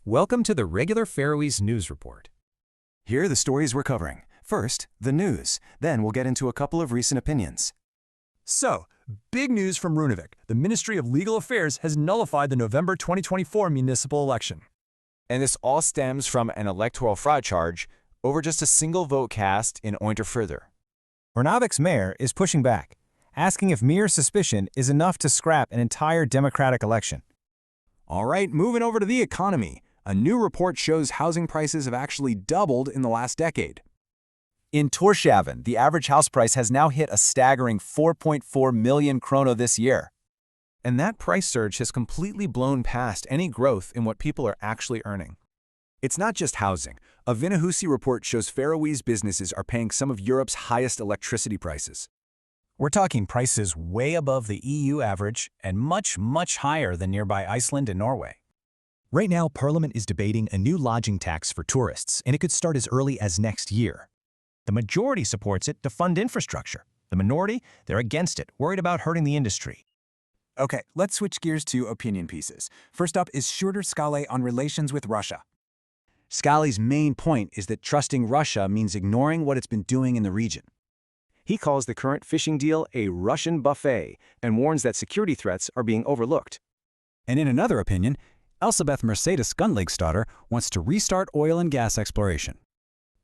Welcome to the regular Faroese News Report. Here are the stories we're covering. First, the news. Then we'll get into a couple of recent opinions. So, big news from Runavík. The Ministry of Legal Affairs has nullified the November 2024 municipal election. And this all stems from an electoral fraud charge over just a single vote cast in Unproven. Runavík's mayor is pushing back, asking if mere suspicion is enough to scrap an entire democratic election. All right, moving over to the economy. A new report shows housing prices have actually doubled in the last decade. In Tórshavn, the average house price has now hit a staggering 4.4 million krono this year. And that price surge has completely blown past any growth in what people are actually earning. It's not just housing. A Vinnahusi report shows Faroese businesses are paying some of Europe's highest electricity prices. We're talking prices way above the EU average and much, much higher than nearby Iceland and Norway. Right now, Parliament is debating a new lodging tax for tourists, and it could start as early as next year. The majority supports it to fund infrastructure. The minority, they're against it, worried about hurting the industry. Okay, let's switch gears to opinion pieces. First up is Sjurdur Skaale on relations with Russia. Skaale's main point is that trusting Russia means ignoring what it's been doing in the region. He calls the current fishing deal a Russian buffet and warns that security threats are being overlooked. And in another opinion, Elsabeth Mercedes Gunnlaugsdóttir wants to restart oil and gas exploration.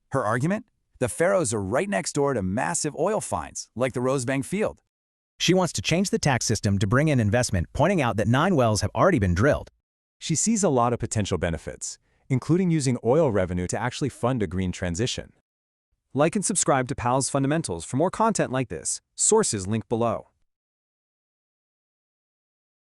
Her argument? The Faroes are right next door to massive oil finds, like the Rosebank field. She wants to change the tax system to bring in investment, pointing out that 9 wells have already been drilled. She sees a lot of potential benefits, including using oil revenue to actually fund a green transition. Like and subscribe to PalsFundamentals for more content like this. Sources linked below.